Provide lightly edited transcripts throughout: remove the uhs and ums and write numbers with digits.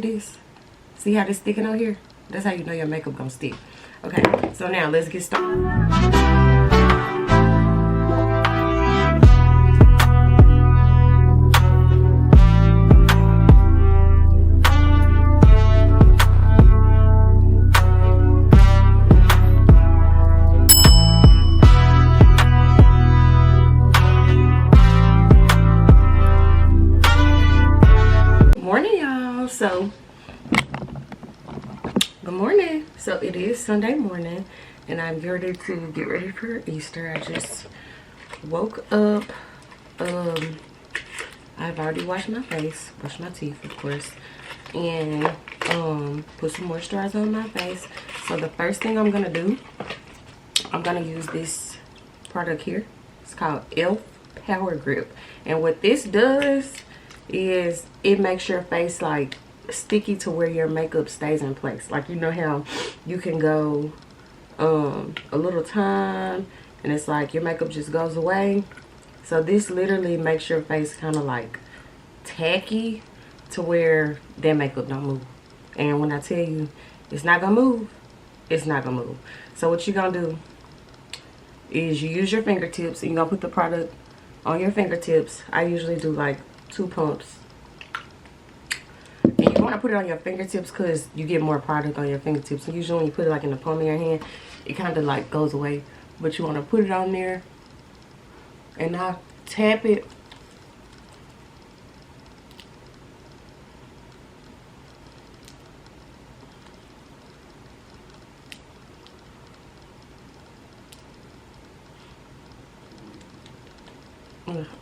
This. See how this sticking on here? That's how you know your makeup gonna stick. Okay, so now let's get started. So good morning. So it is Sunday morning and I'm ready to get ready for Easter. I just woke up. I've already washed my face, brushed my teeth of course, and put some moisturizer on my face. So the first thing I'm gonna do, I'm gonna use this product here. It's called e.l.f. Power Grip, and what this does is it makes your face like sticky to where your makeup stays in place. Like, you know how you can go a little time and it's like your makeup just goes away. So this literally makes your face kind of like tacky to where that makeup don't move. And when I tell you it's not gonna move, it's not gonna move. So what you're gonna do is you use your fingertips and you're gonna put the product on your fingertips. I usually do like 2 pumps. And you want to put it on your fingertips because you get more product on your fingertips. And usually when you put it like in the palm of your hand, it kind of like goes away. But you want to put it on there and now tap it.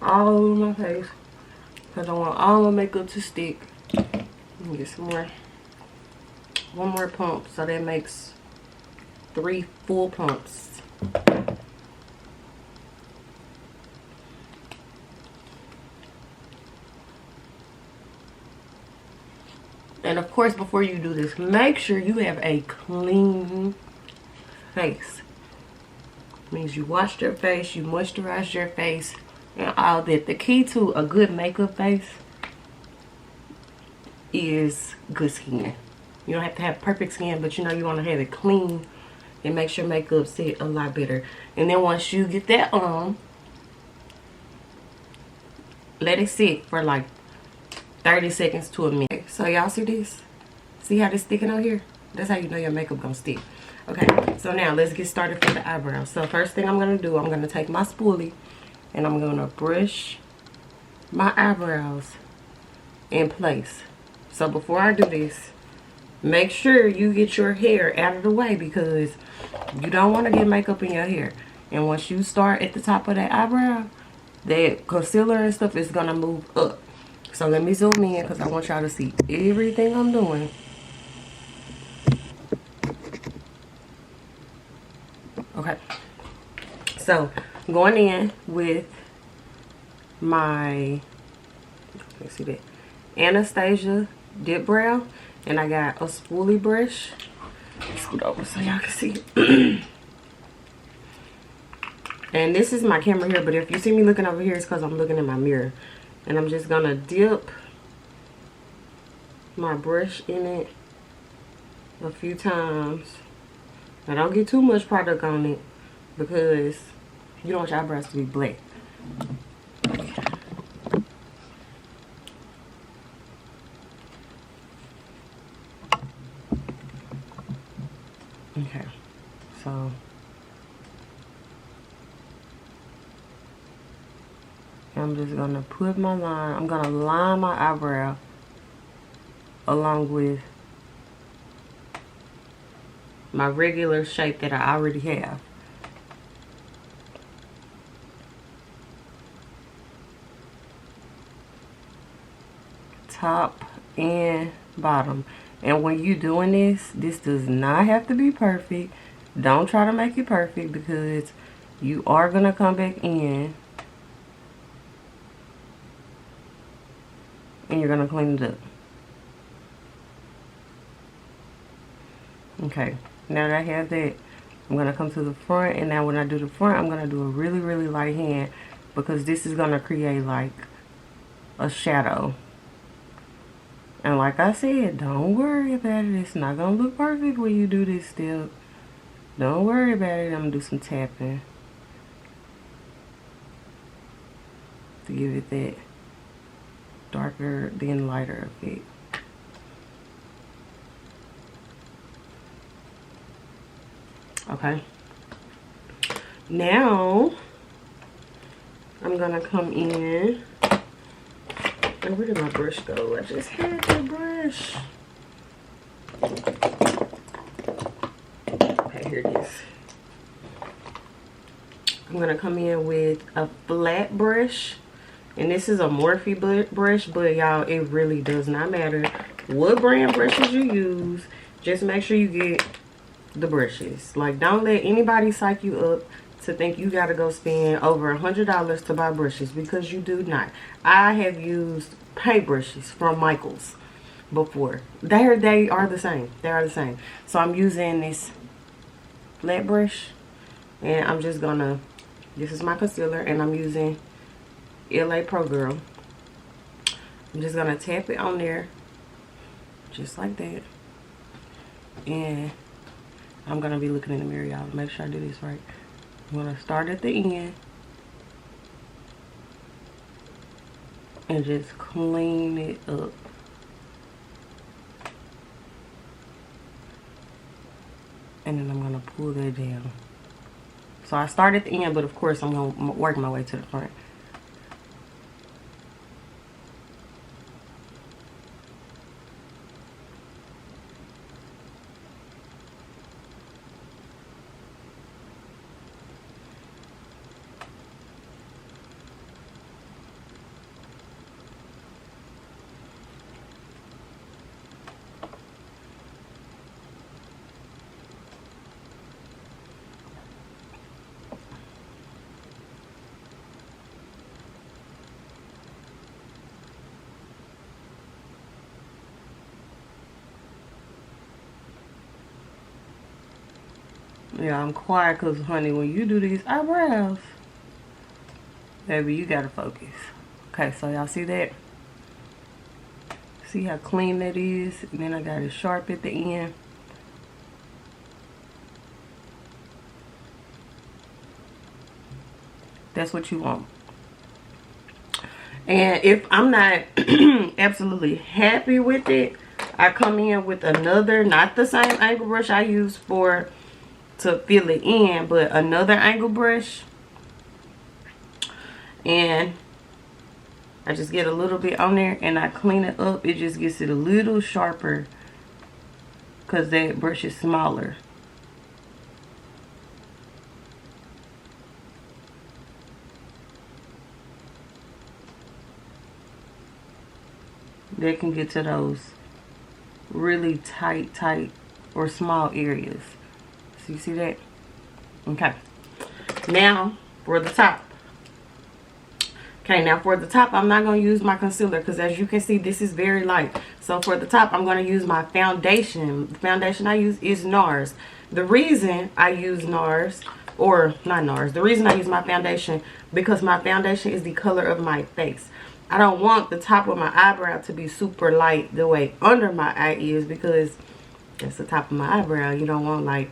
All over my face because I want all my makeup to stick. Let me get some more. One more pump, so that makes 3 full pumps. And of course, before you do this, make sure you have a clean face. It means you washed your face, you moisturized your face, and all that. The key to a good makeup face is good skin. You don't have to have perfect skin, but you know you want to have it clean. It makes your makeup sit a lot better. And then once you get that on, let it sit for like 30 seconds to a minute. So y'all see this? See how this sticking on here? That's how you know your makeup gonna stick. Okay, so now let's get started for the eyebrows. So first thing I'm gonna do, I'm gonna take my spoolie and I'm gonna brush my eyebrows in place. So before I do this, make sure you get your hair out of the way because you don't want to get makeup in your hair. And once you start at the top of that eyebrow, that concealer and stuff is gonna move up. So let me zoom in because I want y'all to see everything I'm doing. Okay, so going in with my, let's see that, Anastasia dip brow, and I got a spoolie brush. Scoot over so y'all can see it. And this is my camera here, but if you see me looking over here, it's because I'm looking in my mirror. And I'm just gonna dip my brush in it a few times. Now don't get too much product on it because you don't want your eyebrows to be black. Okay, so I'm just gonna put my line. I'm gonna line my eyebrow along with my regular shape that I already have. Top and bottom. And when you're doing this does not have to be perfect. Don't try to make it perfect because you are gonna come back in and you're gonna clean it up. Okay, now that I have that, I'm gonna come to the front, and now when I do the front, I'm gonna do a really, really light hand because this is gonna create like a shadow. And like I said, don't worry about it. It's not going to look perfect when you do this step. Don't worry about it. I'm going to do some tapping to give it that darker then lighter effect. Okay. Now, I'm going to come in. And where did my brush go? I just had the brush. Okay, here it is. I'm going to come in with a flat brush. And this is a Morphe brush, but y'all, it really does not matter what brand brushes you use. Just make sure you get the brushes. Like, don't let anybody psych you up to think you gotta go spend over $100 to buy brushes, because you do not. I have used paint brushes from Michaels before. They are the same. They are the same. So I'm using this flat brush, and I'm just gonna, this is my concealer, and I'm using LA Pro Girl. I'm just gonna tap it on there just like that, and I'm gonna be looking in the mirror, y'all, to make sure I do this right. I'm gonna start at the end and just clean it up. And then I'm gonna pull that down. So I start at the end, but of course I'm gonna work my way to the front. Yeah, I'm quiet because, honey, when you do these eyebrows, baby, you gotta focus. Okay, so y'all see that? See how clean that is? And then I got it sharp at the end. That's what you want. And if I'm not absolutely happy with it, I come in with another, not the same angle brush I use to fill it in, but another angle brush, and I just get a little bit on there and I clean it up. It just gets it a little sharper because that brush is smaller. That can get to those really tight or small areas. So you see that? Okay. Now for the top. Okay, now for the top, I'm not going to use my concealer because, as you can see, this is very light. So for the top, I'm going to use my foundation. The foundation I use is NARS. The reason I use NARS, or not NARS, the reason I use my foundation, because my foundation is the color of my face. I don't want the top of my eyebrow to be super light the way under my eye is, because that's the top of my eyebrow. You don't want like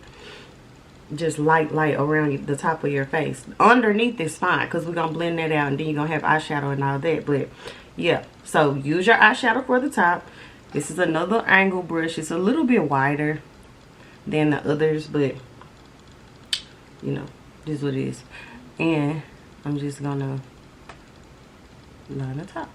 just light around the top of your face. Underneath is fine because we're gonna blend that out, and then you're gonna have eyeshadow and all that. But yeah, so use your eyeshadow for the top. This is another angle brush. It's a little bit wider than the others, but you know, this is what it is. And I'm just gonna line the top.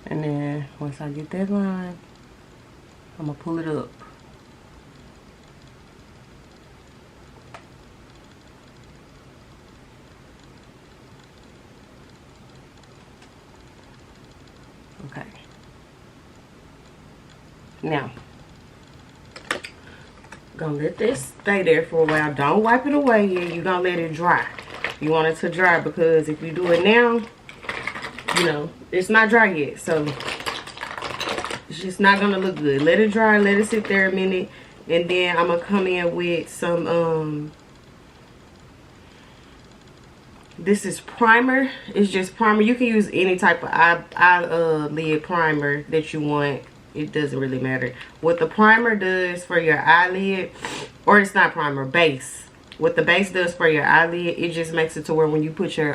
And then once I get that line, I'm gonna pull it up. Now, gonna let this stay there for a while. Don't wipe it away yet. You're gonna let it dry. You want it to dry, because if you do it now, you know, it's not dry yet. So it's just not gonna look good. Let it dry, let it sit there a minute, and then I'm gonna come in with some this is primer. It's just primer. You can use any type of eyelid primer that you want. It doesn't really matter. What the primer does for your eyelid, or it's not primer, base. What the base does for your eyelid, it just makes it to where when you put your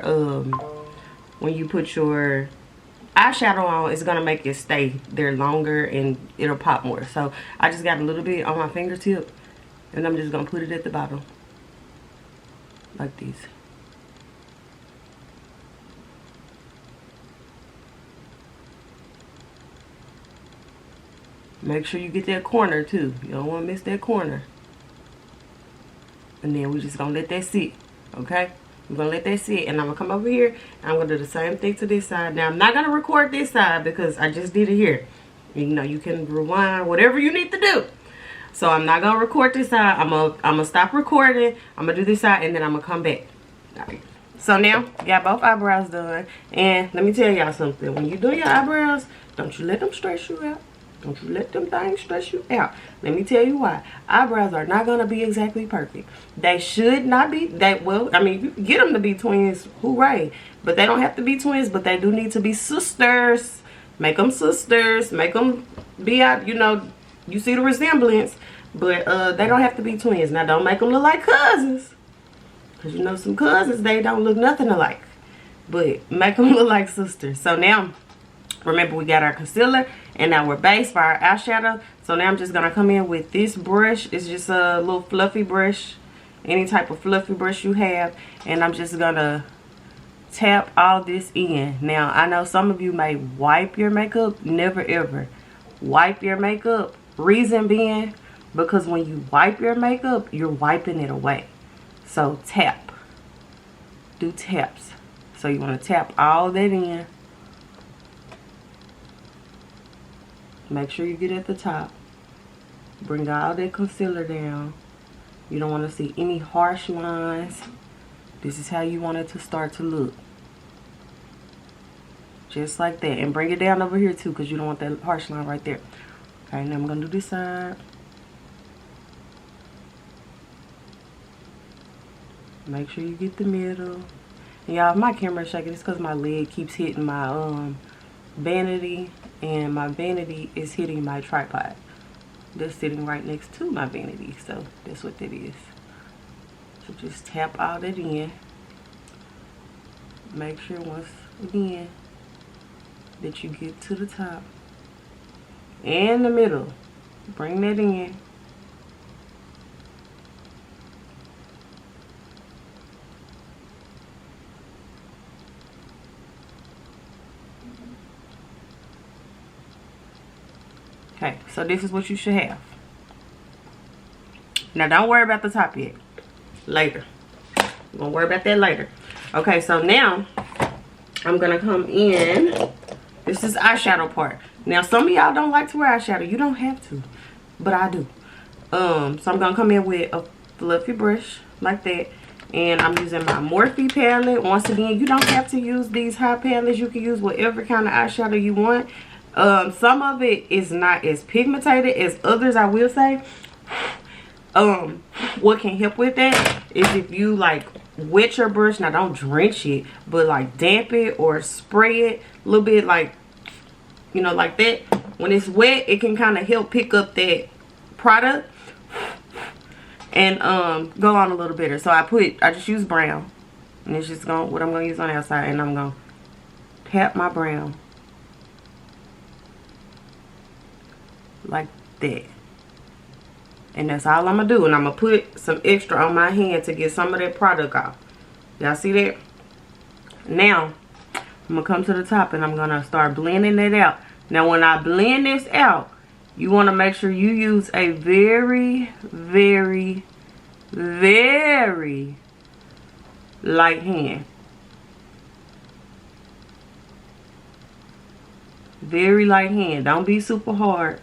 eyeshadow on, it's gonna make it stay there longer and it'll pop more. So I just got a little bit on my fingertip, and I'm just gonna put it at the bottom like this. Make sure you get that corner too. You don't want to miss that corner. And then we're just going to let that sit. Okay? I'm going to let that sit. And I'm going to come over here. And I'm going to do the same thing to this side. Now, I'm not going to record this side because I just did it here. You know, you can rewind whatever you need to do. So, I'm not going to record this side. I'm going to stop recording. I'm going to do this side. And then I'm going to come back. All right. So, now, got both eyebrows done. And let me tell y'all something. When you do your eyebrows, don't you let them stress you out. Don't you let them things stress you out. Let me tell you why. Eyebrows are not going to be exactly perfect. They should not be. Well, I mean, you can get them to be twins. Hooray. But they don't have to be twins. But they do need to be sisters. Make them sisters. Make them be out, you know, you see the resemblance. But they don't have to be twins. Now, don't make them look like cousins. Because, you know, some cousins, they don't look nothing alike. But make them look like sisters. So, now, remember, we got our concealer and our base for our eyeshadow. So now I'm just going to come in with this brush. It's just a little fluffy brush. Any type of fluffy brush you have. And I'm just going to tap all this in. Now, I know some of you may wipe your makeup. Never ever wipe your makeup. Reason being, because when you wipe your makeup, you're wiping it away. So tap. Do taps. So you want to tap all that in. Make sure you get at the top. Bring all that concealer down. You don't want to see any harsh lines. This is how you want it to start to look. Just like that. And bring it down over here too, because you don't want that harsh line right there. Okay, now I'm going to do this side. Make sure you get the middle. And y'all, if my camera is shaking, it's because my leg keeps hitting my vanity. And my vanity is hitting my tripod. That's sitting right next to my vanity. So that's what that is. So just tap all that in. Make sure once again that you get to the top. And the middle. Bring that in. Okay, so this is what you should have. Now, don't worry about the top yet. Later. We're going to worry about that later. Okay, so now, I'm going to come in. This is eyeshadow part. Now, some of y'all don't like to wear eyeshadow. You don't have to. But I do. So, I'm going to come in with a fluffy brush like that. And I'm using my Morphe palette. Once again, you don't have to use these high palettes. You can use whatever kind of eyeshadow you want. Some of it is not as pigmented as others, I will say. What can help with that is if you like wet your brush. Now, don't drench it, but like damp it or spray it a little bit, like, you know, like that. When it's wet, it can kind of help pick up that product and go on a little better. So I just use brown, and it's just what I'm gonna use on the outside, and I'm gonna tap my brown like that. And that's all I'm gonna do. And I'm gonna put some extra on my hand to get some of that product off. Y'all see that? Now, I'm gonna come to the top and I'm gonna start blending it out. Now, when I blend this out, you wanna make sure you use a very, very, very light hand. Very light hand. Don't be super hard.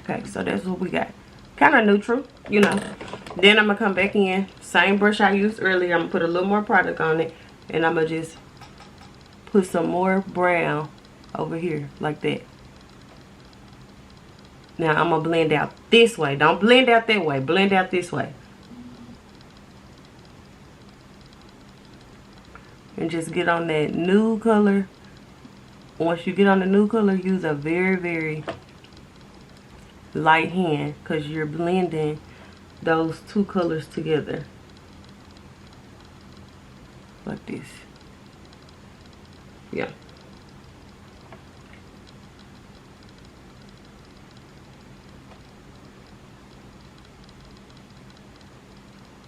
Okay, so that's what we got. Kind of neutral, you know. Then I'm going to come back in. Same brush I used earlier. I'm going to put a little more product on it. And I'm going to just put some more brown over here like that. Now I'm going to blend out this way. Don't blend out that way. Blend out this way. And just get on that nude color. Once you get on the nude color, use a very, very light hand, because you're blending those two colors together. Like this. Yeah.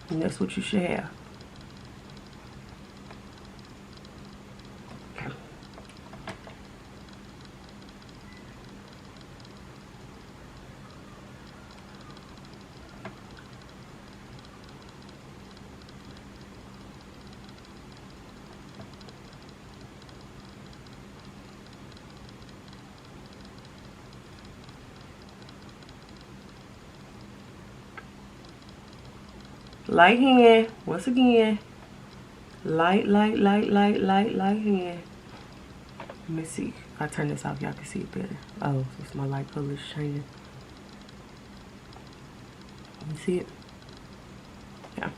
And that's what you should have. Okay. Light hand, once again. Light hand. Let me see. If I turn this off, y'all can see it better. Oh, it's my light color changing. You see it? Yeah.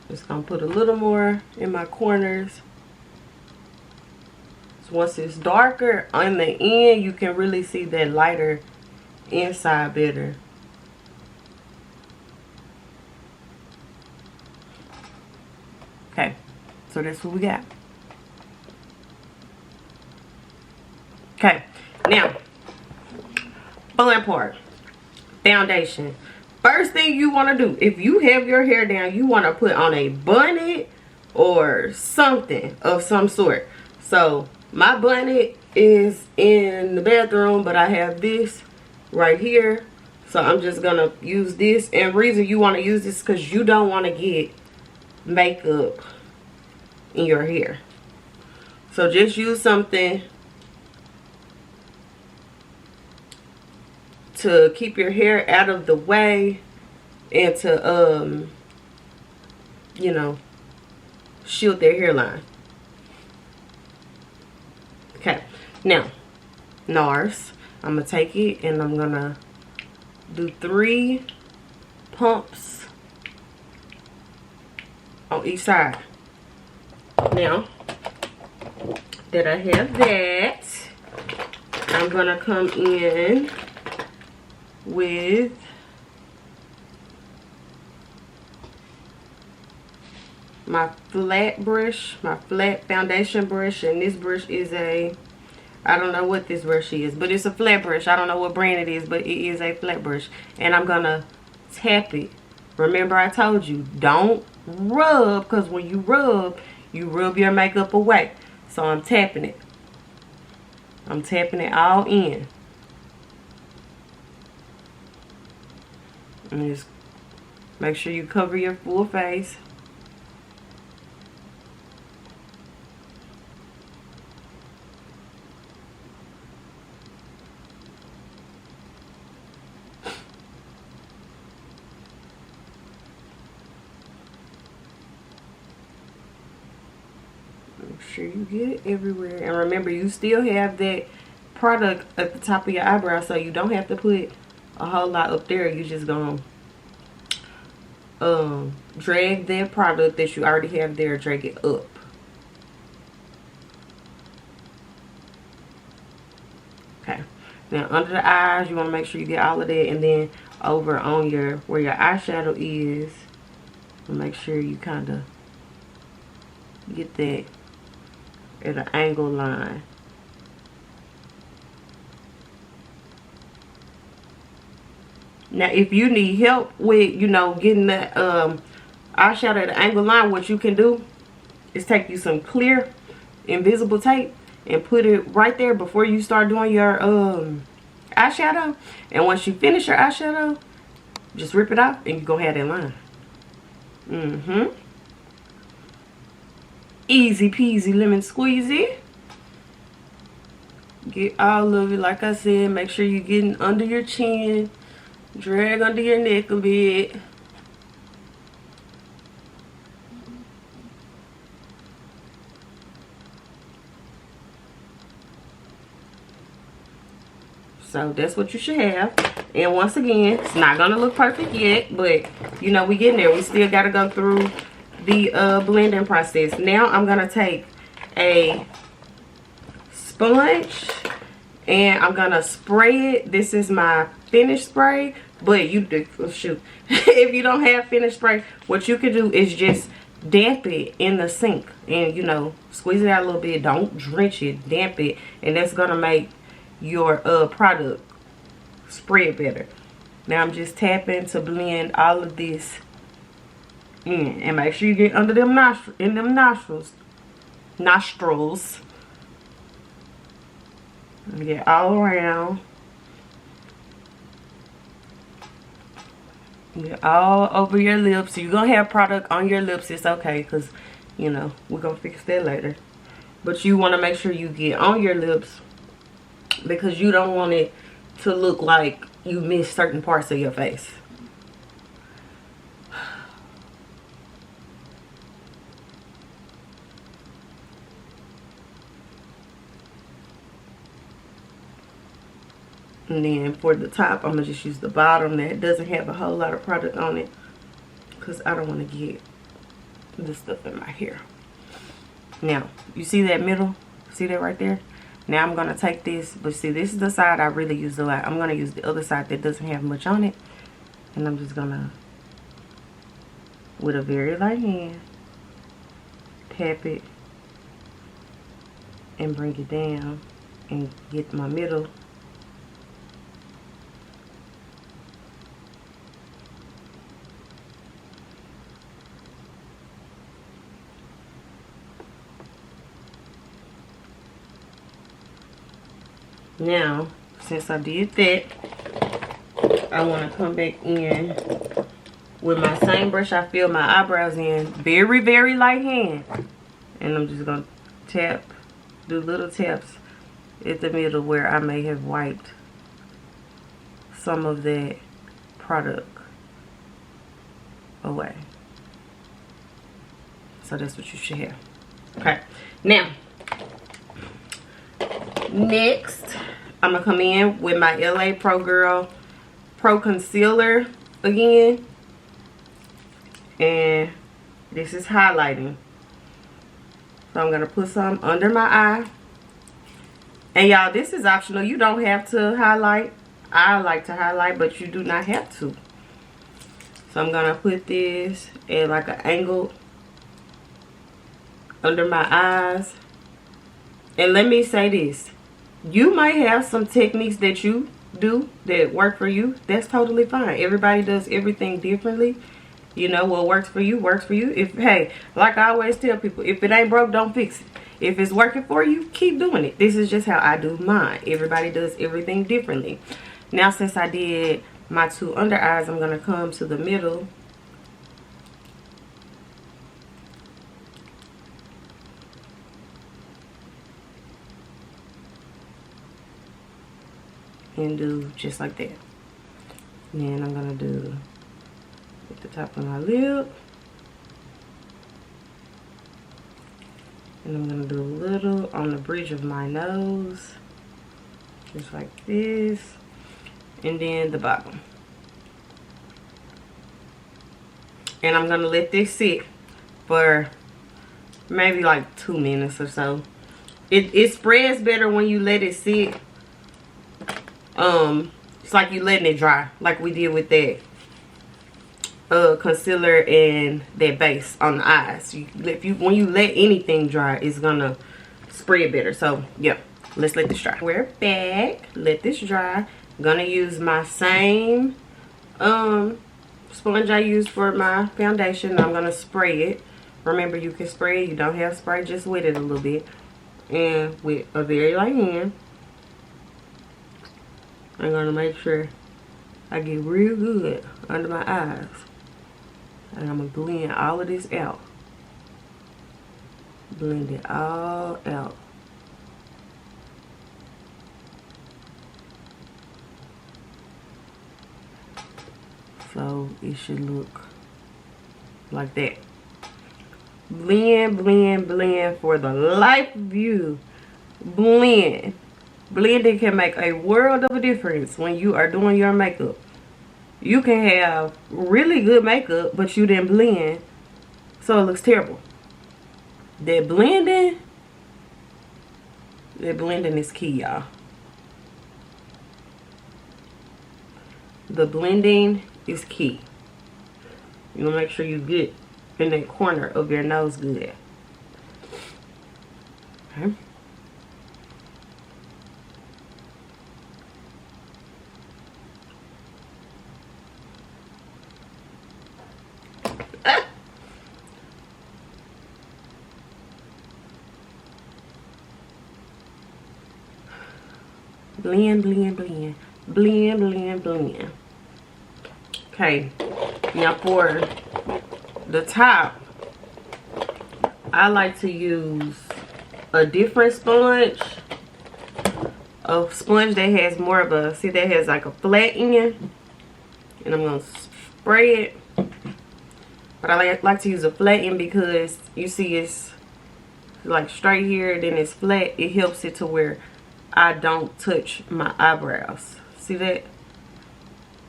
Just gonna put a little more in my corners. Once it's darker on the end, you can really see that lighter inside better. Okay, so that's what we got. Okay, now, fun part, foundation. First thing you want to do, if you have your hair down, you want to put on a bonnet or something of some sort. So my bonnet is in the bathroom, but I have this right here. So I'm just going to use this. And reason you want to use this because you don't want to get makeup in your hair. So just use something to keep your hair out of the way and to, you know, shield their hairline. Okay, now, NARS, I'm going to take it and I'm going to do 3 pumps on each side. Now, that I have that, I'm going to come in with my flat brush, my flat foundation brush, and this brush is a, I don't know what this brush is, but it's a flat brush. I don't know what brand it is, but it is a flat brush. And I'm gonna tap it. Remember I told you, don't rub, because when you rub your makeup away. So I'm tapping it. I'm tapping it all in. And just make sure you cover your full face. Make sure you get it everywhere. And remember, you still have that product at the top of your eyebrow, so you don't have to put a whole lot up there. You just gonna drag that product that you already have there, drag it up. Okay, now under the eyes, you want to make sure you get all of that, and then over on your, where your eyeshadow is, make sure you kind of get that at an angle line. Now, if you need help with, you know, getting that eyeshadow at an angle line, what you can do is take you some clear invisible tape and put it right there before you start doing your eyeshadow. And once you finish your eyeshadow, just rip it off and you're going to have that line. Easy peasy lemon squeezy. Get all of it. Like I said, make sure you're getting under your chin. Drag under your neck a bit. So that's what you should have. And once again, it's not gonna look perfect yet, but you know, we getting there. We still gotta go through the blending process. Now I'm gonna take a sponge and I'm gonna spray it. This is my finish spray, but you do, oh shoot. If you don't have finish spray, what you can do is just damp it in the sink and, you know, squeeze it out a little bit. Don't drench it, damp it, and that's gonna make your product spread better. Now I'm just tapping to blend all of this in, and make sure you get under them nostrils. And get all around. Get all over your lips. You're gonna have product on your lips, it's okay, because you know we're gonna fix that later. But you want to make sure you get on your lips, because you don't want it to look like you missed certain parts of your face. And then for the top, I'm going to just use the bottom that doesn't have a whole lot of product on it, because I don't want to get this stuff in my hair. Now, you see that middle? See that right there? Now I'm going to take this, but see, this is the side I really use a lot. I'm going to use the other side that doesn't have much on it. And I'm just going to, with a very light hand, tap it and bring it down and get my middle. Now, since I did that, I want to come back in with my same brush I filled my eyebrows in. Very, very light hand. And I'm just going to tap, do little taps at the middle where I may have wiped some of that product away. So that's what you should have. Okay. Now, next, I'm going to come in with my LA Pro Girl Pro Concealer again. And this is highlighting. So I'm going to put some under my eye. And y'all, this is optional. You don't have to highlight. I like to highlight, but you do not have to. So I'm going to put this at like an angle under my eyes. And let me say this. You might have some techniques that you do that work for you. That's totally fine. Everybody does everything differently. You know, what works for you works for you. If, hey, like I always tell people, if it ain't broke, don't fix it. If it's working for you, keep doing it. This is just how I do mine. Everybody does everything differently. Now, since I did my two under eyes, I'm going to come to the middle. And do just like that. And then I'm going to do at the top of my lip. And I'm going to do a little on the bridge of my nose. Just like this. And then the bottom. And I'm going to let this sit for maybe like 2 minutes or so. It spreads better when you let it sit. It's like you letting it dry, like we did with that concealer and that base on the eyes. When you let anything dry, it's gonna spread better. So yeah, let's let this dry. We're back. Let this dry. I'm gonna use my same sponge I used for my foundation. I'm gonna spray it. Remember, you can spray it. You don't have spray, just wet it a little bit, and with a very light hand. I'm going to make sure I get real good under my eyes. And I'm going to blend all of this out. Blend it all out. So it should look like that. Blend, blend, blend for the life of you. Blend. Blending can make a world of a difference when you are doing your makeup. You can have really good makeup, but you didn't blend, so it looks terrible. That blending is key, y'all. The blending is key. You want to make sure you get in that corner of your nose good. Okay. Blend, blend, blend. Blend, blend, blend. Okay. Now for the top, I like to use a different sponge. A sponge that has more of a, see, that has like a flat end. And I'm going to spray it. But I like to use a flat end because you see it's like straight here, then it's flat. It helps it to where I don't touch my eyebrows. See that?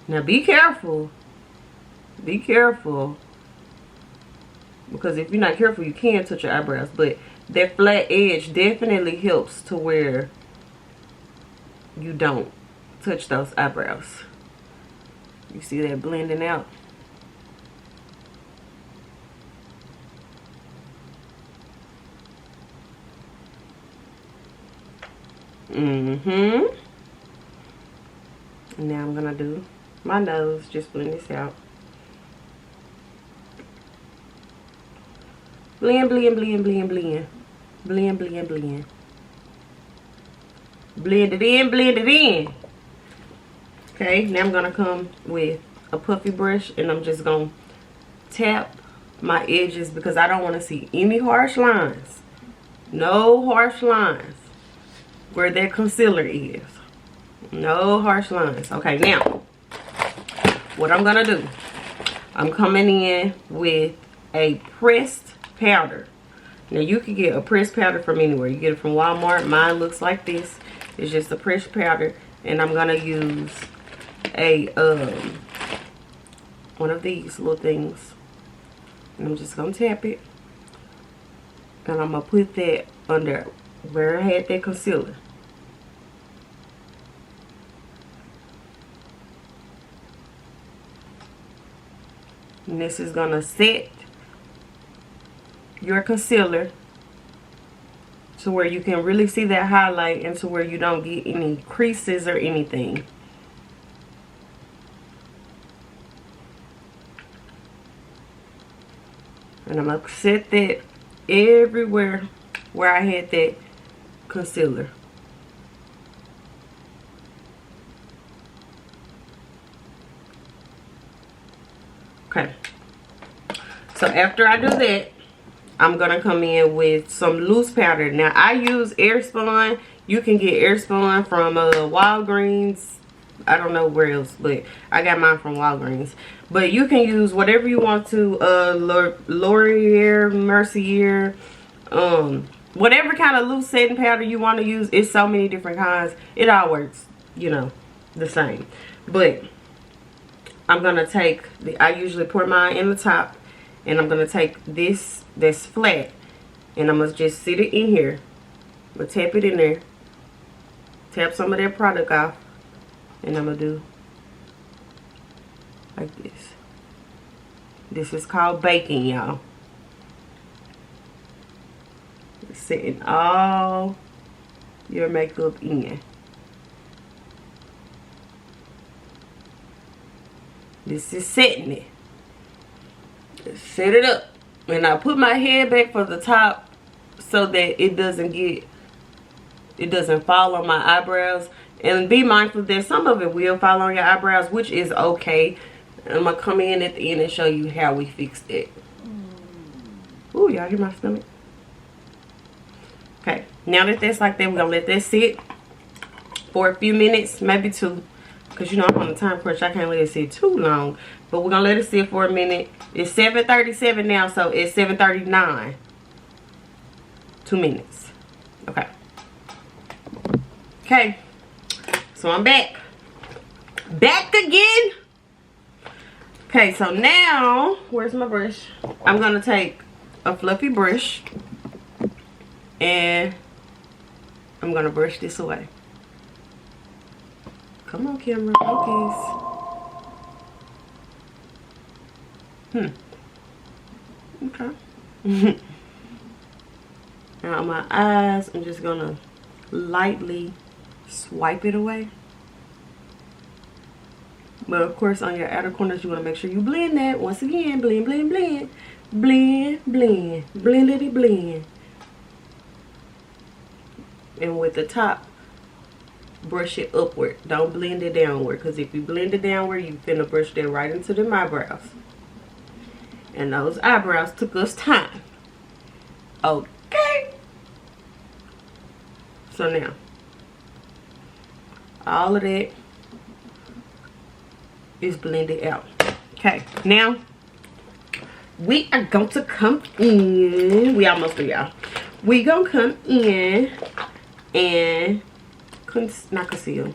Now be careful. Be careful. Because if you're not careful, you can touch your eyebrows. But that flat edge definitely helps to where you don't touch those eyebrows. You see that blending out? Now I'm gonna do my nose. Just blend this out. Blend, blend, blend, blend, blend. Blend, blend, blend. Blend it in, blend it in. Okay, now I'm gonna come with a puffy brush and I'm just gonna tap my edges because I don't want to see any harsh lines. No harsh lines where that concealer is. No harsh lines. Okay, now what I'm gonna do, I'm coming in with a pressed powder. Now you can get a pressed powder from anywhere. You get it from Walmart. Mine looks like this. It's just a pressed powder, and I'm gonna use a one of these little things, and I'm just gonna tap it, and I'm gonna put that under where I had that concealer. And this is gonna set your concealer to where you can really see that highlight and to where you don't get any creases or anything. And I'm gonna set that everywhere where I had that concealer. Okay. So after I do that, I'm gonna come in with some loose powder. Now I use Airspun. You can get Airspun from Walgreens. I don't know where else, but I got mine from Walgreens. But you can use whatever you want to. Laurier, Mercier, whatever kind of loose setting powder you want to use. It's so many different kinds. It all works, you know, the same. But I'm gonna take I usually pour mine in the top, and I'm gonna take this that's flat, and I'm gonna just sit it in here. I'm gonna tap it in there, tap some of that product off, and I'm gonna do like this. This is called baking, y'all. Setting all your makeup in. This is setting it. Just set it up. And I put my head back for the top so that it doesn't fall on my eyebrows. And be mindful that some of it will fall on your eyebrows, which is okay. I'm going to come in at the end and show you how we fixed it. Ooh, y'all hear my stomach? Okay, now that that's like that, we're gonna let that sit for a few minutes, maybe 2, because you know I'm on a time crunch. I can't let it sit too long, but we're gonna let it sit for a minute. It's 7:37 now, so it's 7:39. 2 minutes. Okay. Okay, so I'm back again. Okay, so now where's my brush? I'm gonna take a fluffy brush and I'm gonna brush this away. Come on, camera, focus. Okay. Now on my eyes, I'm just gonna lightly swipe it away. But of course, on your outer corners, you want to make sure you blend that. Once again, blend, blend, blend. Blend, blend. Blendity blend. And with the top, brush it upward. Don't blend it downward. Because if you blend it downward, you finna brush that right into the eyebrows. And those eyebrows took us time. Okay. So now, all of that is blended out. Okay, now we are going to come in. We almost do, y'all. We gonna come in and not conceal,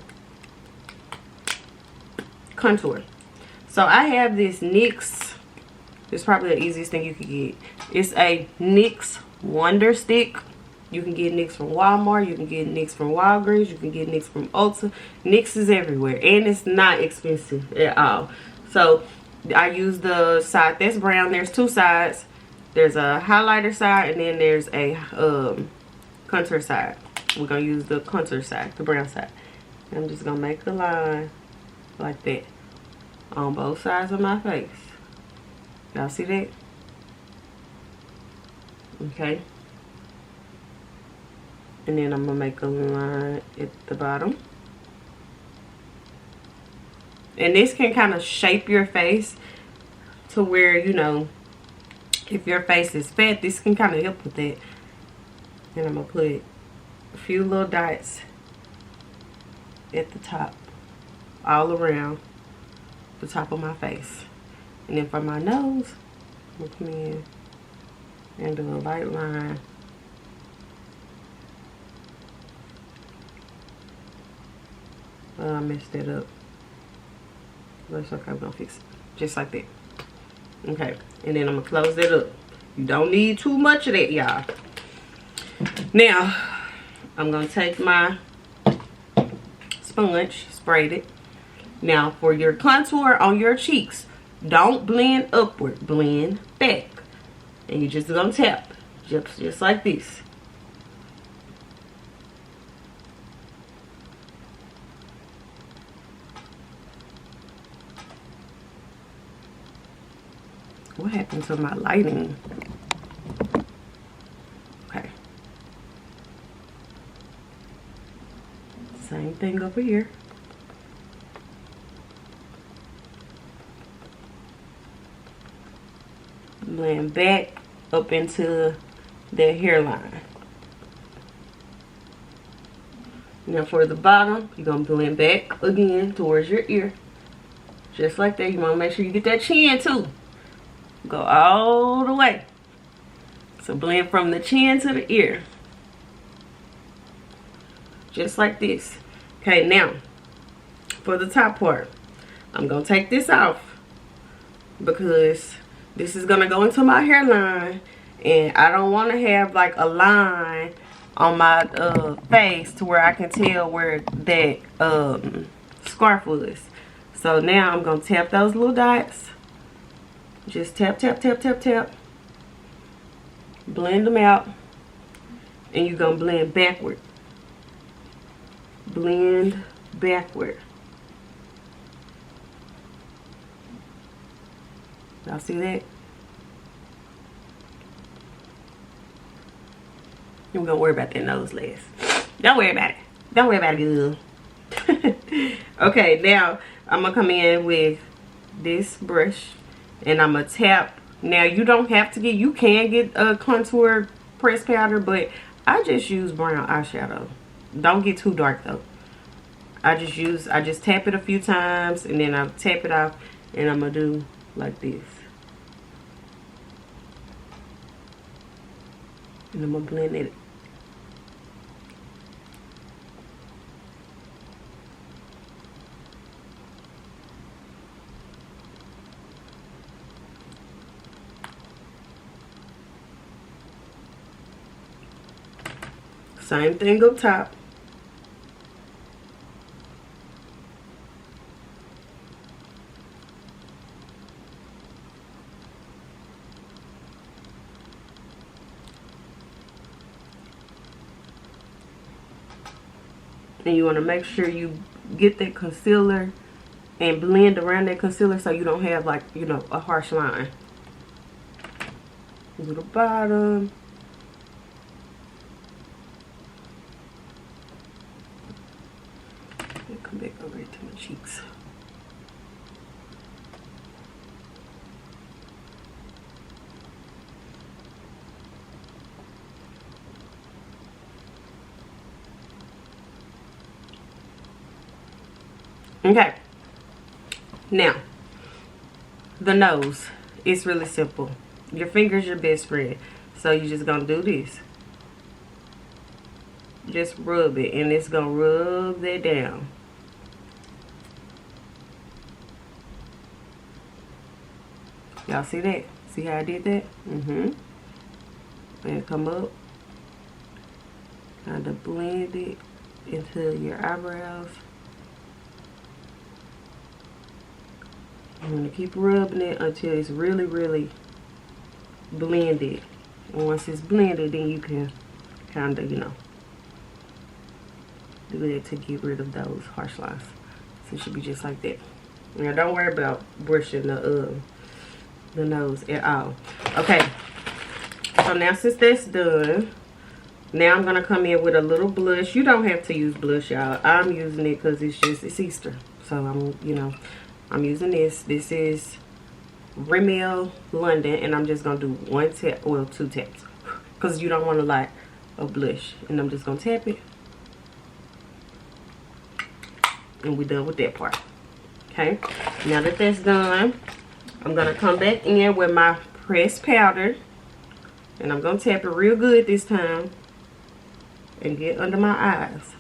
contour. So I have this NYX. It's probably the easiest thing you could get. It's a NYX Wonder Stick. You can get NYX from Walmart. You can get NYX from Walgreens. You can get NYX from Ulta. NYX is everywhere. And it's not expensive at all. So I use the side that's brown. There's 2 sides. There's a highlighter side and then there's a contour side. We're going to use the contour side, the brown side. I'm just going to make a line like that on both sides of my face. Y'all see that? Okay. And then I'm going to make a line at the bottom. And this can kind of shape your face to where, you know, if your face is fat, this can kind of help with that. And I'm going to put a few little dots at the top, all around the top of my face. And then for my nose, I'm going to come in and do a light line. Oh, I messed that up. But it's okay, I'm gonna fix it. Just like that. Okay, and then I'm gonna close that up. You don't need too much of that, y'all. Now, I'm gonna take my sponge, sprayed it. Now, for your contour on your cheeks, don't blend upward, blend back. And you're just gonna tap, just like this. What happened to my lighting? Okay. Same thing over here. Blend back up into the hairline. Now for the bottom, you're going to blend back again towards your ear. Just like that. You want to make sure you get that chin too. Go all the way. So blend from the chin to the ear. Just like this. Okay, now for the top part, I'm going to take this off because this is going to go into my hairline and I don't want to have like a line on my face to where I can tell where that scarf was. So now I'm going to tap those little dots. Just tap, tap, tap, tap, tap. Blend them out. And you're going to blend backward. Blend backward. Y'all see that? We're going to worry about that nose last. Don't worry about it. Don't worry about it, good. Okay, now I'm going to come in with this brush. And I'm going to tap. Now, you don't have to get, you can get a contour press powder, but I just use brown eyeshadow. Don't get too dark though. I just tap it a few times and then I tap it off and I'm gonna do like this. And I'm gonna blend it. Same thing up top. And you want to make sure you get that concealer and blend around that concealer so you don't have, like, you know, a harsh line. To the bottom. Come back over to my cheeks. Okay, now the nose. It's really simple. Your finger's your best friend, so you're just gonna do this. Just rub it, and it's gonna rub that down. Y'all see that? See how I did that? And come up, kind of blend it into your eyebrows. I'm going to keep rubbing it until it's really, really blended. And once it's blended, then you can kind of, you know, do that to get rid of those harsh lines. So it should be just like that. Now, don't worry about brushing the nose at all. Okay. So now since that's done, now I'm going to come in with a little blush. You don't have to use blush, y'all. I'm using it because it's Easter. So I'm using this. This is Rimmel London, and I'm just gonna do one tap, well, 2 taps, because you don't want a lot of blush. And I'm just gonna tap it, and we're done with that part. Okay, now that that's done, I'm gonna come back in with my pressed powder, and I'm gonna tap it real good this time, and get under my eyes.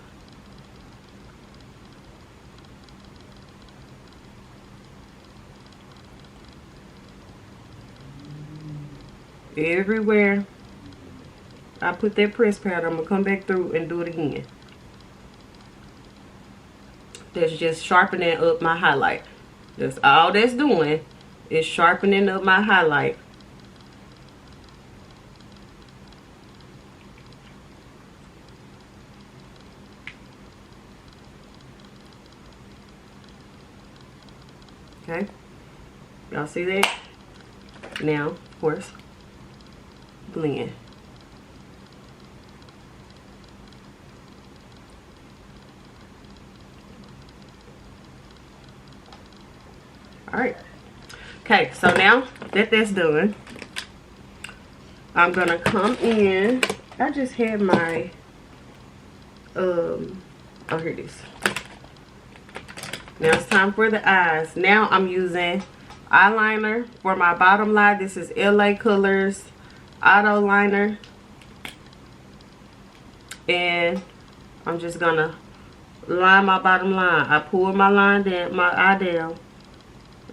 Everywhere I put that press powder, I'm going to come back through and do it again. That's just sharpening up my highlight. That's all that's doing, is sharpening up my highlight. Okay? Y'all see that? Now, of course, blend. Alright. Okay, so now that that's done, I'm gonna come in. I just had my oh, here it is. Now it's time for the eyes. Now I'm using eyeliner for my bottom line. This is LA Colors Auto Liner, and I'm just gonna line my bottom line. I pull my line down, my eye down,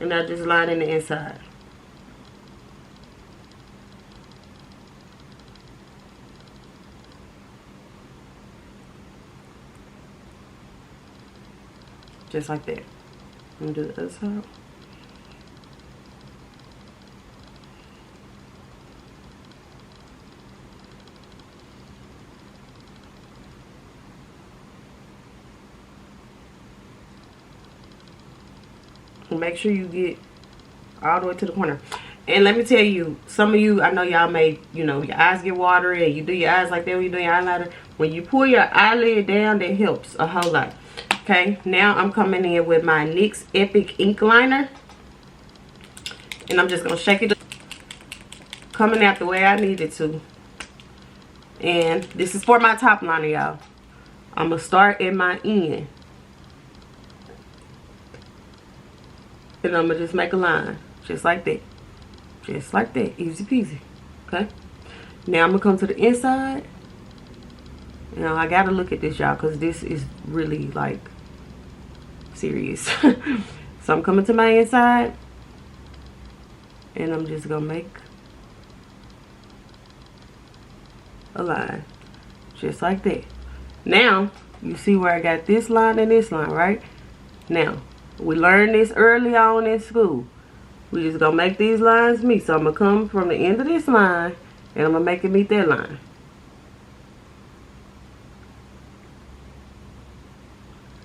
and I just line in the inside. Just like that. I'm gonna do the other side. Make sure you get all the way to the corner. And let me tell you, some of you, I know y'all may, you know, your eyes get watery and you do your eyes like that when you do your eyeliner. When you pull your eyelid down, that helps a whole lot. Okay, now I'm coming in with my NYX Epic Ink Liner. And I'm just going to shake it up. Coming out the way I need it to. And this is for my top liner, y'all. I'm gonna start at my end, and I'm gonna just make a line just like that, just like that, easy peasy. Okay, now I'm gonna come to the inside. Now I gotta look at this, y'all, because this is really like serious. So I'm coming to my inside, and I'm just gonna make a line just like that. Now you see where I got this line and this line, right? Now we learned this early on in school. We just gonna make these lines meet. So I'm gonna come from the end of this line, and I'm gonna make it meet that line.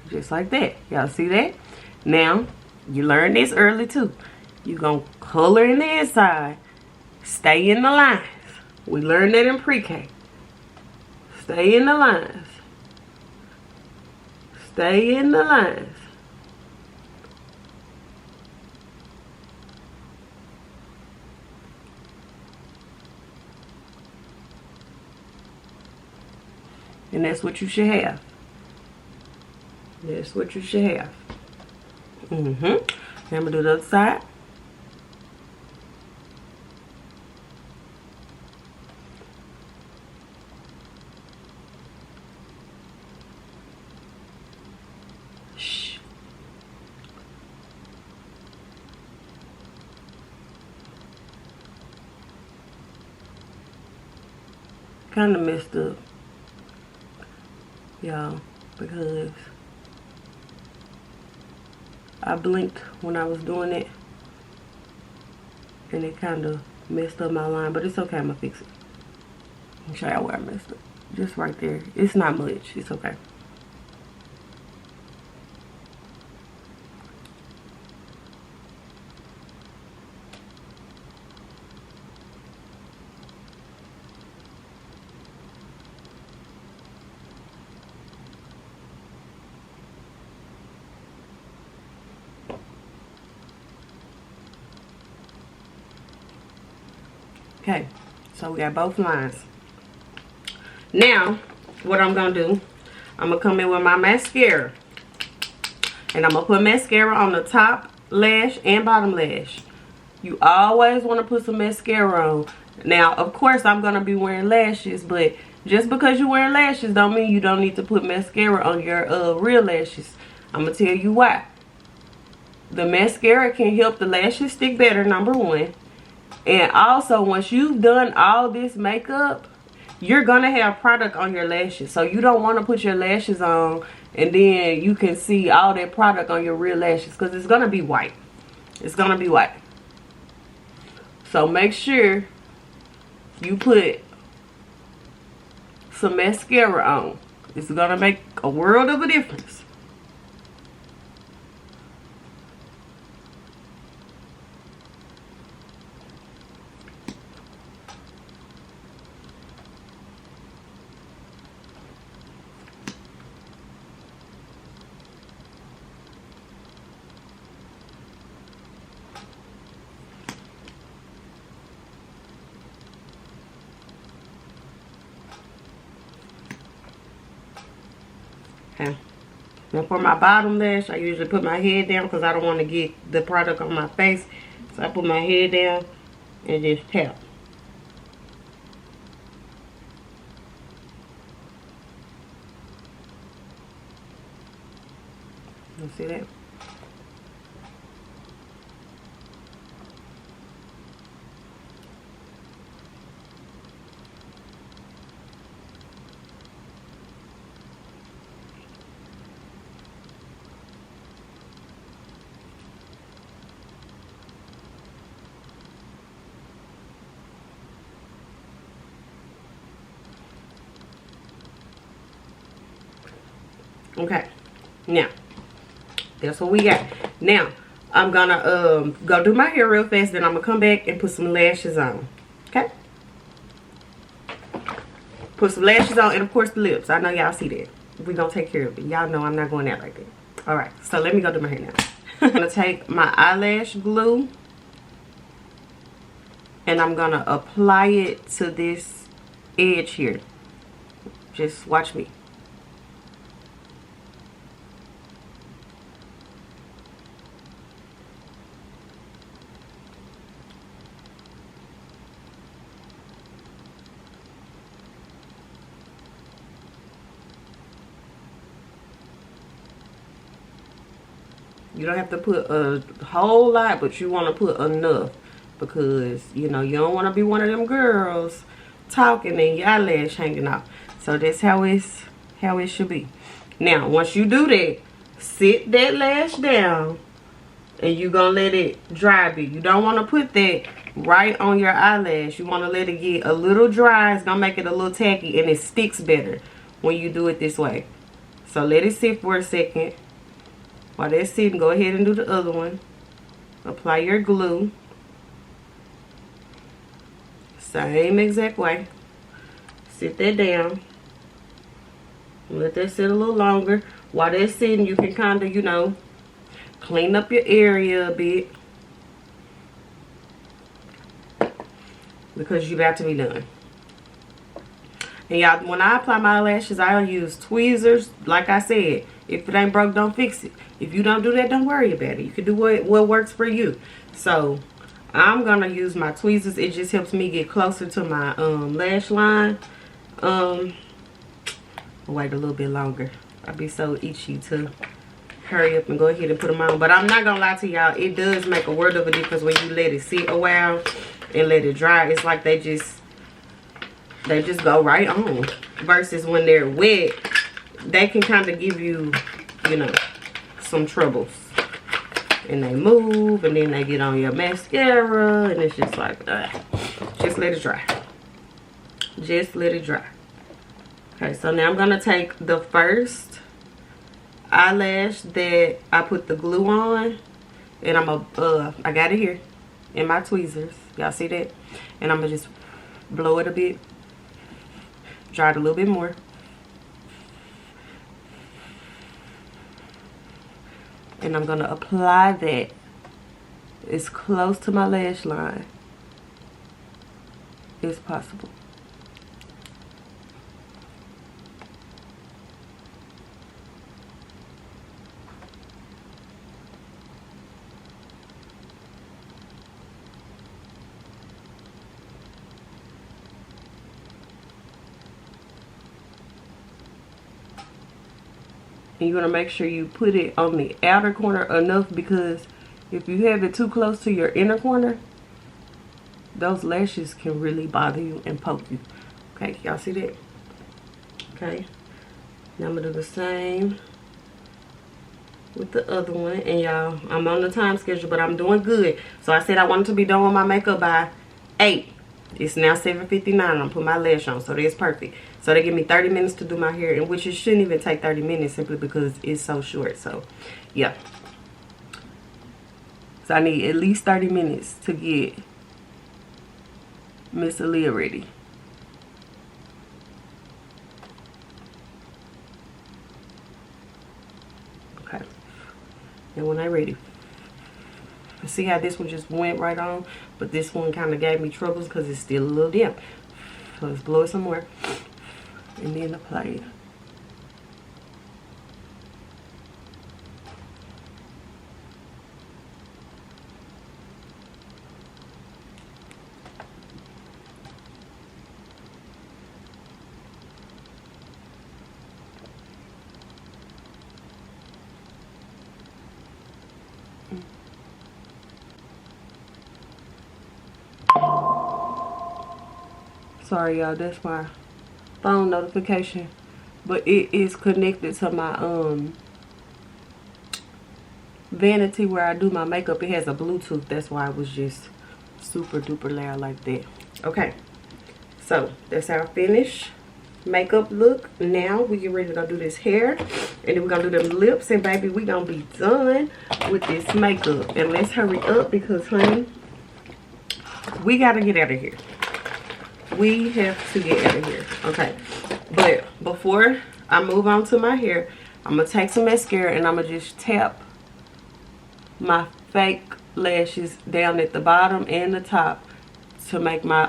Just like that. Y'all see that? Now you learned this early too. You gonna color in the inside, stay in the lines. We learned that in pre-K. Stay in the lines. Stay in the lines. And that's what you should have. That's what you should have. Now I'm gonna do the other side. Shh. Kind of messed up, y'all, because I blinked when I was doing it, and it kind of messed up my line, but it's okay. I'm gonna fix it. I'll show y'all where I messed up. Just right there. It's not much. It's okay. Okay, so we got both lines. Now, what I'm gonna do, I'm gonna come in with my mascara, and I'm gonna put mascara on the top lash and bottom lash. You always want to put some mascara on. Now, of course, I'm gonna be wearing lashes, but just because you're wearing lashes don't mean you don't need to put mascara on your real lashes. I'm gonna tell you why. The mascara can help the lashes stick better, number one. And also, once you've done all this makeup, you're gonna have product on your lashes. So you don't want to put your lashes on and then you can see all that product on your real lashes, because it's gonna be white. It's gonna be white. So make sure you put some mascara on. It's gonna make a world of a difference. Okay. Now for my bottom lash, I usually put my head down because I don't want to get the product on my face. So I put my head down and just tap. You see that? Okay, now that's what we got. Now I'm gonna go do my hair real fast, then I'm gonna come back and put some lashes on. Okay, put some lashes on, and of course the lips. I know y'all see that. We're gonna take care of it. Y'all know I'm not going out like that. All right, so let me go do my hair now. I'm gonna take my eyelash glue and I'm gonna apply it to this edge here. Just watch me. You don't have to put a whole lot, but you want to put enough, because you know you don't want to be one of them girls talking and your eyelash hanging off. So that's how it should be. Now once you do that, sit that lash down and you're gonna let it dry a bit. You don't want to put that right on your eyelash. You want to let it get a little dry. It's gonna make it a little tacky and it sticks better when you do it this way. So let it sit for a second. While that's sitting, go ahead and do the other one. Apply your glue. Same exact way. Sit that down. Let that sit a little longer. While that's sitting, you can kind of, you know, clean up your area a bit, because you're about to be done. And y'all, when I apply my lashes, I'll use tweezers. Like I said, if it ain't broke, don't fix it. If you don't do that, don't worry about it. You can do what works for you. So I'm gonna use my tweezers. It just helps me get closer to my lash line. Wait a little bit longer. I'd be so itchy to hurry up and go ahead and put them on. But I'm not gonna lie to y'all, it does make a world of a difference when you let it sit a while and let it dry. It's like they just go right on, versus when they're wet, they can kind of give you, you know, some troubles, and they move, and then they get on your mascara, and it's just like, just let it dry. Just let it dry. Okay, so now I'm gonna take the first eyelash that I put the glue on, and I got it here in my tweezers. Y'all see that? And I'm gonna just blow it a bit, dry it a little bit more. And I'm gonna apply that as close to my lash line as possible. And you're going to make sure you put it on the outer corner enough, because if you have it too close to your inner corner, those lashes can really bother you and poke you. Okay, y'all see that? Okay. Now I'm going to do the same with the other one. And y'all, I'm on the time schedule, but I'm doing good. So I said I wanted to be done with my makeup by 8. It's now 7:59. I'm putting my lash on, so that's perfect. So they give me 30 minutes to do my hair, and which it shouldn't even take 30 minutes simply because it's so short. So yeah, so I need at least 30 minutes to get Miss Aaliyah ready. Okay, and when I'm ready, see how this one just went right on, but this one kind of gave me troubles because it's still a little damp. So let's blow it some more and then apply it. Sorry y'all, that's my phone notification, but it is connected to my vanity where I do my makeup. It has a Bluetooth, that's why it was just super duper loud like that. Okay, so that's our finished makeup look. Now we get ready to go do this hair, and then we're gonna do them lips, and baby, we gonna be done with this makeup. And let's hurry up because honey, we gotta get out of here. We have to get out of here. Okay, but before I move on to my hair, I'm gonna take some mascara and I'm gonna just tap my fake lashes down at the bottom and the top to make my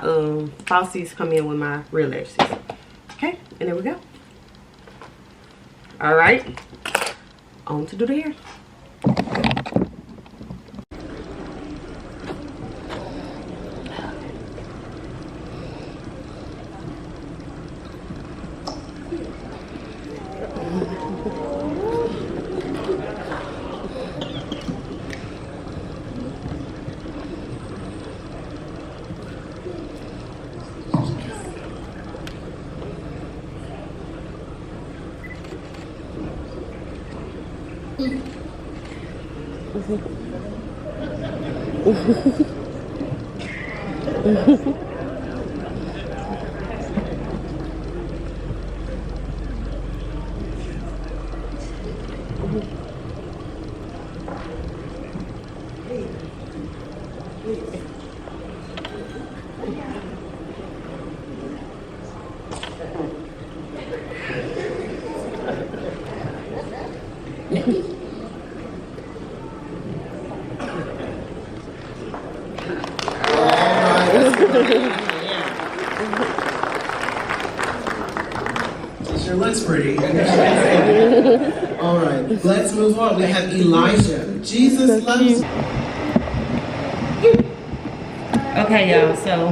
falsies come in with my real lashes. Okay, and there we go. All right, on to do the hair. It sure looks pretty. All right, let's move on. We have Elijah. Jesus loves you. Okay, y'all, so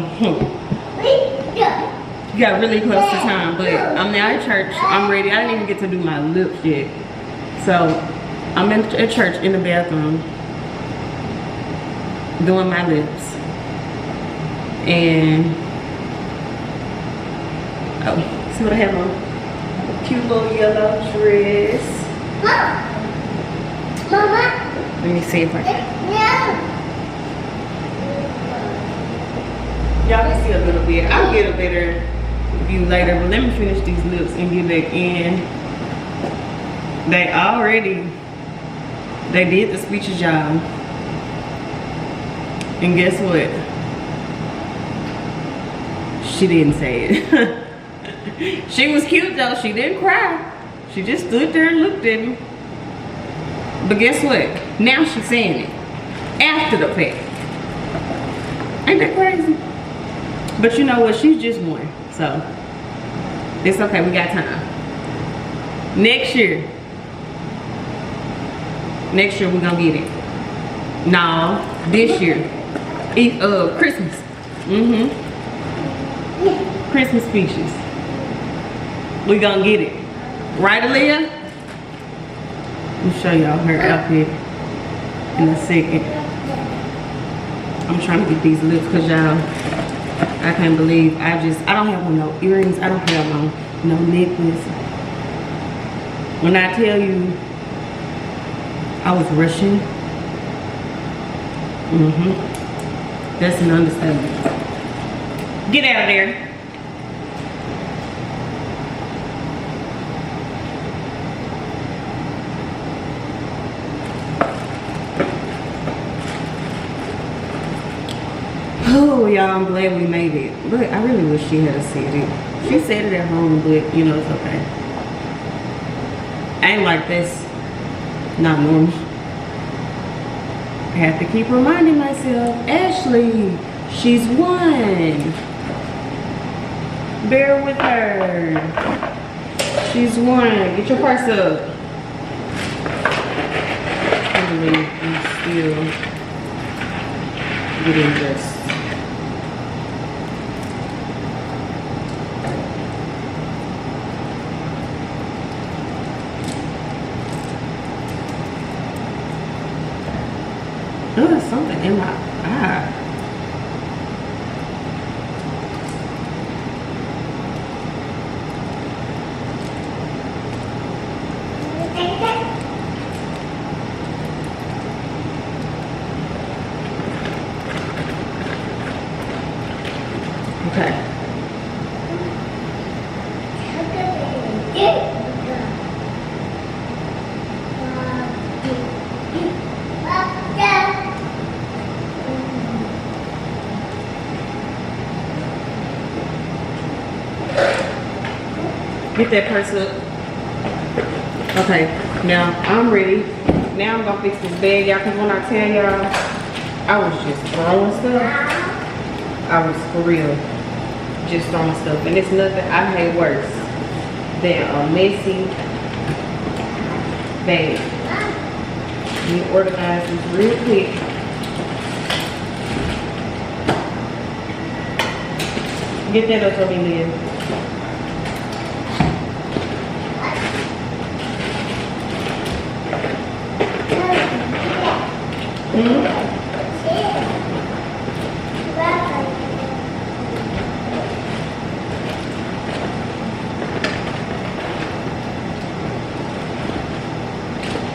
got really close to time, but I'm now at church. I'm ready. I didn't even get to do my lips yet. So I'm at church in the bathroom doing my lips. And oh, see what I have on? A cute little yellow dress. Mama. Let me see if I can. Yeah. Y'all can see a little bit. I'll get a better view later, but let me finish these lips and get back in. They did the speeches, y'all. And guess what? She didn't say it. She was cute though. She didn't cry. She just stood there and looked at me. But guess what? Now she's saying it after the fact. Ain't that crazy? But you know what? She's just one. So it's okay. We got time. Next year we're gonna get it. No, this year. Christmas. Christmas speeches. We gonna get it. Right, Aaliyah? Let me show y'all her outfit in a second. I'm trying to get these lips because y'all, I can't believe I don't have on no earrings. I don't have on no necklace. When I tell you I was rushing, that's an understatement. Get out of there. Oh, y'all, I'm glad we made it. But I really wish she had said it. She said it at home, but you know, it's okay. I ain't like this. Not normal. I have to keep reminding myself, Ashley, she's one. Bear with her. She's one. Get your purse up. I believe I'm still getting dressed. Oh, there's something in my eye. Okay. Get that purse up. Okay, now I'm ready. Now I'm gonna fix this bag, y'all, because when I tell y'all, I was just throwing stuff. I was for real just throwing stuff. And it's nothing I hate worse than a messy bag. Let me organize this real quick. Get that up for me, Leah.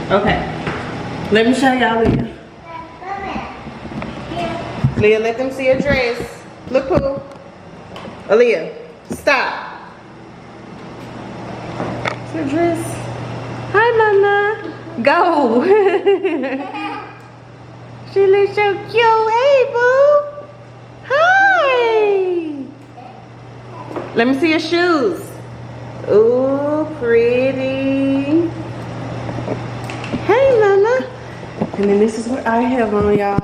Okay, let me show y'all Leah. Leah, let them see your dress. Look, Pooh. Aaliyah, stop. It's your dress. Hi, Mama. Go. She looks so cute. Hey, boo. Hi. Let me see your shoes. Ooh, pretty. Hey, Mama. And then this is what I have on, y'all.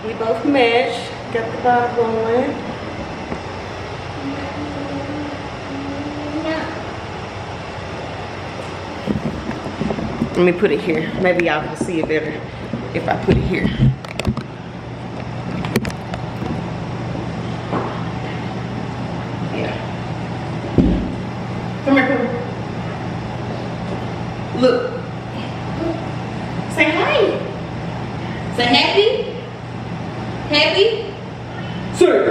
We both match. Got the bob on. Let me put it here. Maybe y'all can see it better if I put it here. Yeah. Come here, Pooh. Look. Say hi. Say happy. Happy? Sure.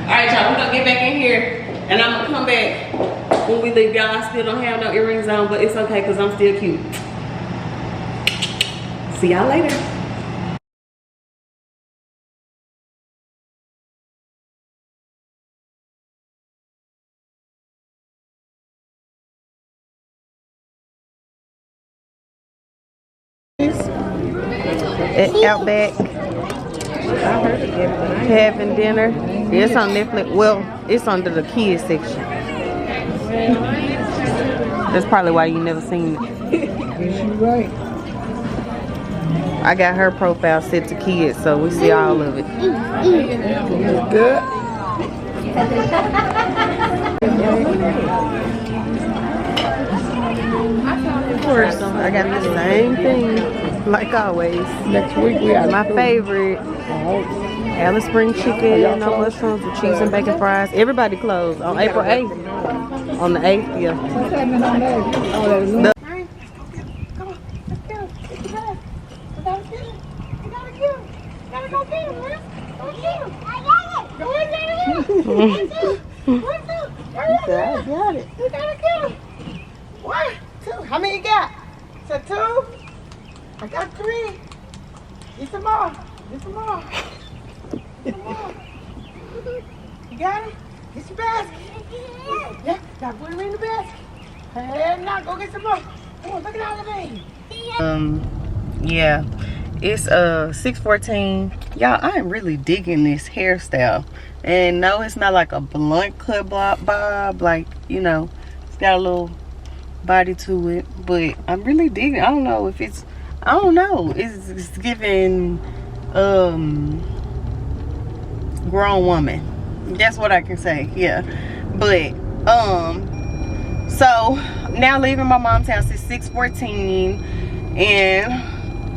Alright, y'all, we're gonna get back in here and I'm gonna come back when we leave. Y'all, I still don't have no earrings on, but it's okay because I'm still cute. See y'all later. At Outback, having dinner. It's on Netflix. Well, it's under the kids section. That's probably why you never seen it. Right. I got her profile set to kids, so we see all of it. Good. Of course, I got the same thing, like always. Next week we have My favorite, Alice Spring chicken, no mushrooms with cheese and bacon fries. Everybody closed on April 8th. On the 8th, yeah. What's happening on there? Oh, there's no. Come on, let's go. Get the bag. We gotta get him. We gotta get him. Gotta go get him, man. Go get him. I got it. Go ahead, get him. One, two. One, two. Hurry up. I got it. We gotta get him. 1, 2. How many you got? So 2. I got 3. Get some more. Get some more. Get some more. You got him? Get your basket. Yeah, now put him in the basket. Hey, now go get some more. Come on, look at all the baby. Yeah, it's 6:14. Y'all, I am really digging this hairstyle. And no, it's not like a blunt cut bob, like, you know, it's got a little body to it, but I'm really digging. I don't know if it's, I don't know, it's giving grown woman. That's what I can say. Yeah, but so now leaving my mom's house. It's 6:14 and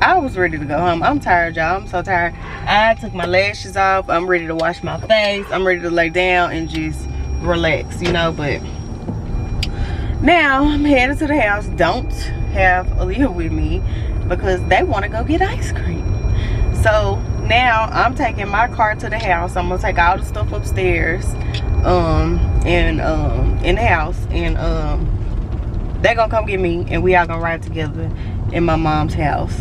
I was ready to go home. I'm tired, y'all. I'm so tired. I took my lashes off. I'm ready to wash my face. I'm ready to lay down and just relax, you know. But now I'm headed to the house. Don't have Aaliyah with me because they want to go get ice cream. So now I'm taking my car to the house. I'm gonna take all the stuff upstairs in the house, and they're gonna come get me and we all gonna ride together in my mom's house.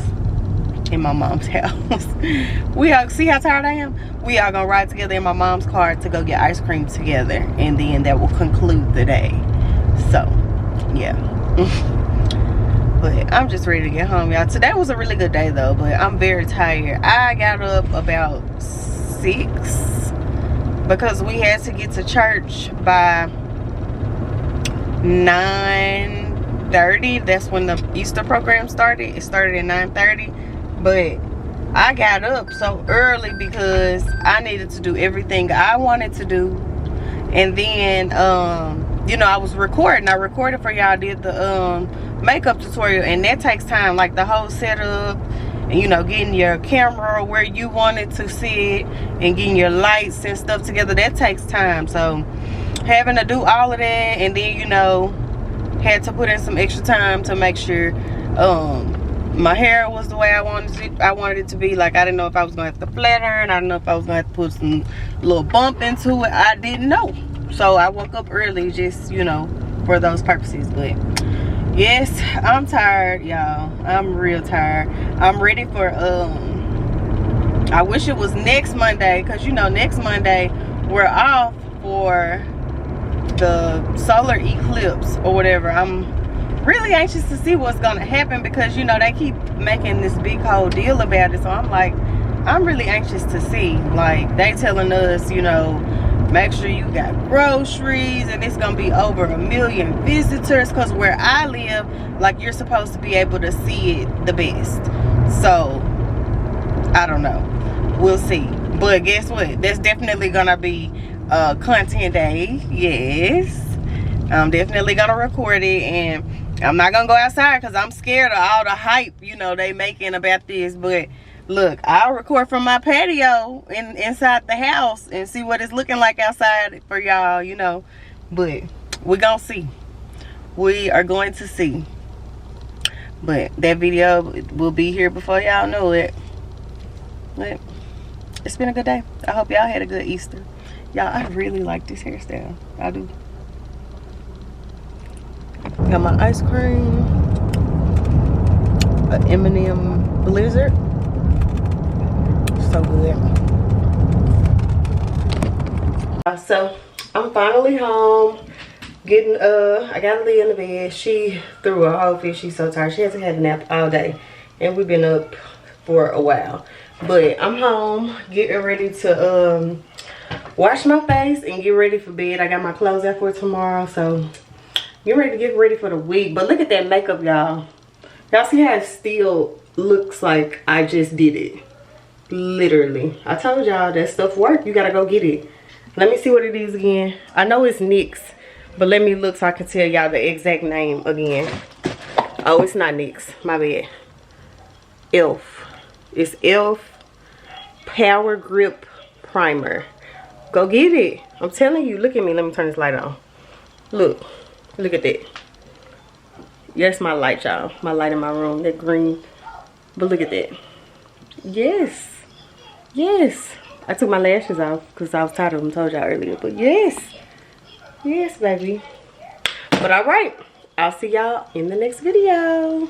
We all see how tired I am. We all gonna ride together in my mom's car to go get ice cream together, and then that will conclude the day. So yeah. But I'm just ready to get home, y'all. Today was a really good day though, but I'm very tired. I got up about 6 because we had to get to church by 9:30. That's when the Easter program started. It started at 9:30, but I got up so early because I needed to do everything I wanted to do, and then you know, I was recording. I recorded for y'all, did the makeup tutorial, and that takes time, like the whole setup, and you know, getting your camera where you want it to sit and getting your lights and stuff together, that takes time. So having to do all of that, and then, you know, had to put in some extra time to make sure my hair was the way I wanted it to be. Like, I didn't know if I was gonna have to flat iron, I didn't know if I was gonna have to put some little bump into it. I didn't know. So I woke up early just, you know, for those purposes. But yes, I'm tired, y'all. I'm real tired. I'm ready for I wish it was next Monday, because you know, next Monday we're off for the solar eclipse or whatever. I'm really anxious to see what's gonna happen, because you know, they keep making this big whole deal about it. So I'm like, I'm really anxious to see. Like, they telling us, you know, make sure you got groceries, and it's gonna be over 1 million visitors, because where I live, like, you're supposed to be able to see it the best. So I don't know, we'll see. But guess what, that's definitely gonna be content day. Yes, I'm definitely gonna record it, and I'm not gonna go outside because I'm scared of all the hype, you know, they making about this. But look, I'll record from my patio inside the house and see what it's looking like outside for y'all, you know. But we're gonna see. We are going to see. But that video will be here before y'all know it. But it's been a good day. I hope y'all had a good Easter. Y'all, I really like this hairstyle. I do. Got my ice cream, an M&M Blizzard. So good. So I'm finally home. Getting I got Leah in the bed. She threw a whole fit. She's so tired. She hasn't had a nap all day, and we've been up for a while. But I'm home, getting ready to wash my face and get ready for bed. I got my clothes out for tomorrow, so get ready for the week. But look at that makeup, y'all. Y'all see how it still looks like I just did it? Literally. I told y'all that stuff work. You gotta go get it. Let me see what it is again. I know it's NYX, but let me look so I can tell y'all the exact name again. Oh, it's not NYX. My bad. ELF. It's ELF Power Grip Primer. Go get it. I'm telling you. Look at me. Let me turn this light on. Look. Look at that. That's my light, y'all. My light in my room. That green. But look at that. Yes. Yes. I took my lashes off because I was tired of them. Told y'all earlier. But yes. Yes, baby. But alright. I'll see y'all in the next video.